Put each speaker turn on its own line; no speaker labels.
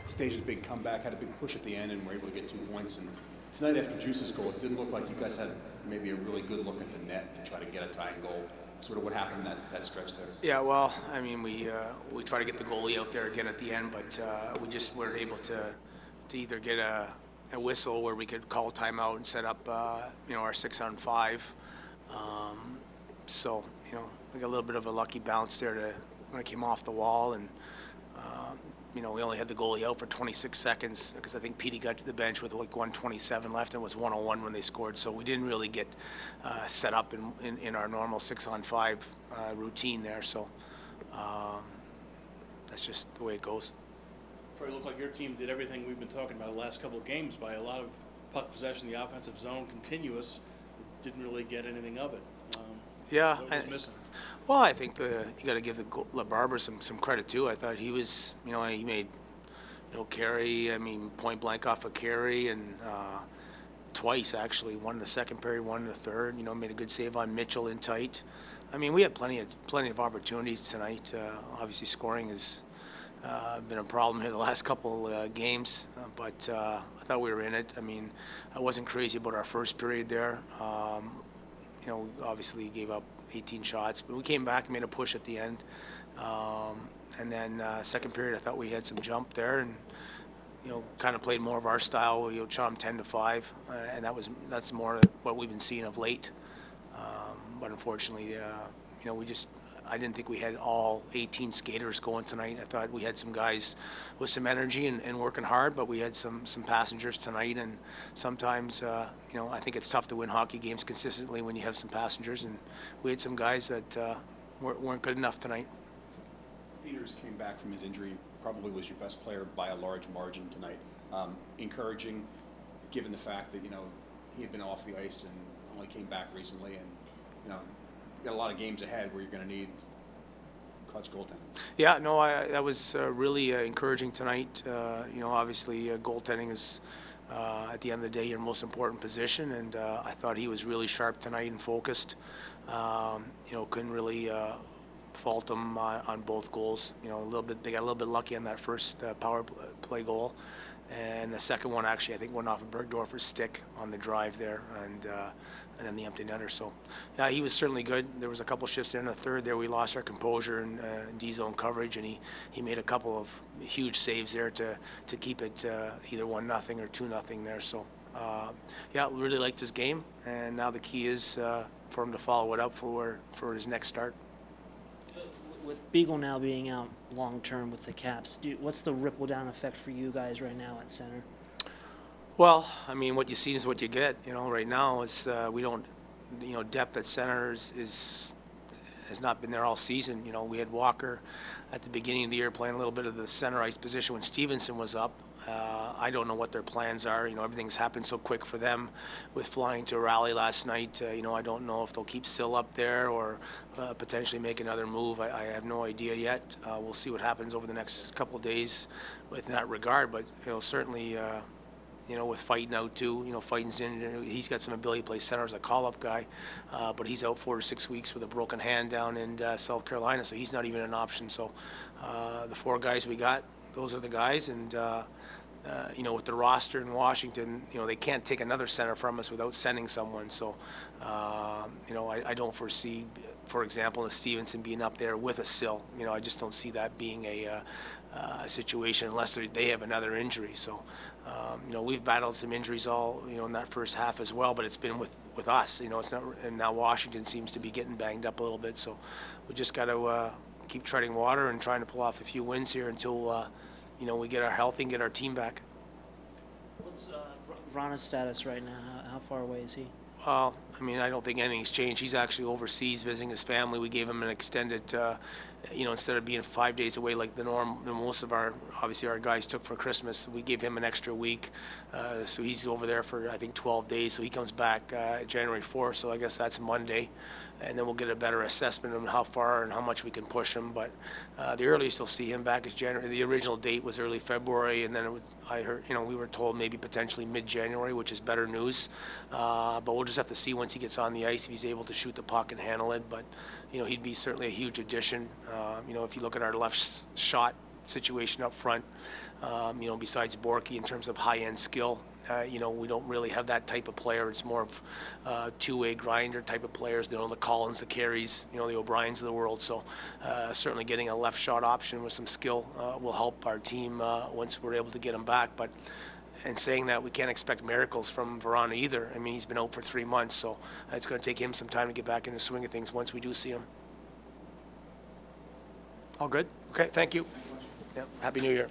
staged a big comeback, had a big push at the end, and were able to get 2 points. And tonight, after Juice's goal, it didn't look like you guys had maybe a really good look at the net to try to get a tying goal. Sort of what happened in that stretch there.
Yeah, well, I mean, we try to get the goalie out there again at the end, but we just weren't able to either get a whistle where we could call timeout and set up our 6-on-5. So we got a little bit of a lucky bounce there when it came off the wall, and we only had the goalie out for 26 seconds because I think Petey got to the bench with like 1:27 left and it was 1:01 when they scored. So we didn't really get set up in our normal 6-on-5 routine there. So that's just the way it goes.
It looked like your team did everything we've been talking about the last couple of games by a lot of puck possession, the offensive zone, continuous. Didn't really get anything of it.
Yeah,
what was missing?
Well, I think you got to give the LaBarber some credit too. I thought he was, he made carry. I mean, point blank off a carry, and twice actually. One in the second period, one in the third. Made a good save on Mitchell in tight. I mean, we had plenty of opportunities tonight. Obviously, scoring has been a problem here the last couple games, but I thought we were in it. I mean, I wasn't crazy about our first period there. Obviously gave up 18 shots, but we came back and made a push at the end. And then second period, I thought we had some jump there, and kind of played more of our style. Shot them 10-5, and that's more what we've been seeing of late. But unfortunately, I didn't think we had all 18 skaters going tonight. I thought we had some guys with some energy and working hard, but we had some passengers tonight. And sometimes, I think it's tough to win hockey games consistently when you have some passengers. And we had some guys that weren't good enough tonight.
Peters came back from his injury, probably was your best player by a large margin tonight. Encouraging, given the fact that, he had been off the ice and only came back recently, and, you got a lot of games ahead where you're going to need clutch goaltending.
Yeah, no, that was really encouraging tonight. Obviously goaltending is at the end of the day your most important position, and I thought he was really sharp tonight and focused. Couldn't really fault him on both goals. They got a little bit lucky on that first power play goal, and the second one actually I think went off of Bergdorfer's stick on the drive there, and then the empty netter. So, yeah, he was certainly good. There was a couple shifts there in the third there we lost our composure and D-zone coverage, and he made a couple of huge saves there to keep it either 1-0 or 2-0 there. So, really liked his game, and now the key is for him to follow it up for his next start.
With Beagle now being out long term with the Caps, what's the ripple down effect for you guys right now at center?
Well, I mean, what you see is what you get. Right now is we don't, depth at center has not been there all season. We had Walker at the beginning of the year playing a little bit of the center ice position when Stevenson was up. I don't know what their plans are. Everything's happened so quick for them with flying to a rally last night. I don't know if they'll keep Sill up there or potentially make another move. I have no idea yet. We'll see what happens over the next couple of days with that regard. But, certainly, with Fighting out too, Fighting's in. He's got some ability to play center as a call-up guy, but he's out 4 to 6 weeks with a broken hand down in South Carolina, so he's not even an option. So the 4 guys we got, those are the guys, and with the roster in Washington, they can't take another center from us without sending someone. So, I don't foresee, for example, a Stevenson being up there with a Sill. I just don't see that being a situation unless they have another injury. So, we've battled some injuries all, in that first half as well, but it's been with us. It's not, and now Washington seems to be getting banged up a little bit. So, we just got to keep treading water and trying to pull off a few wins here until we get our health and get our team back.
What's Vrana's status right now? How far away is he?
Well, I mean, I don't think anything's changed. He's actually overseas visiting his family. We gave him an extended, instead of being 5 days away like the norm, most of our guys took for Christmas, we gave him an extra week. So he's over there for, I think, 12 days. So he comes back January 4th. So I guess that's Monday. And then we'll get a better assessment of how far and how much we can push him. But the earliest we'll see him back is January. The original date was early February, and then I heard, we were told maybe potentially mid-January, which is better news. But we'll just have to see once he gets on the ice if he's able to shoot the puck and handle it. But he'd be certainly a huge addition. If you look at our left shot situation up front. You know, besides Borky in terms of high-end skill, you know, we don't really have that type of player. It's more of two-way grinder type of players. You know, the Collins, the Carries, you know, the O'Briens of the world. So certainly getting a left shot option with some skill will help our team once we're able to get him back. But in saying that, we can't expect miracles from Verona either. I mean, he's been out for 3 months, so it's going to take him some time to get back in the swing of things once we do see him. All good? Okay, thank you. Yeah, Happy New Year.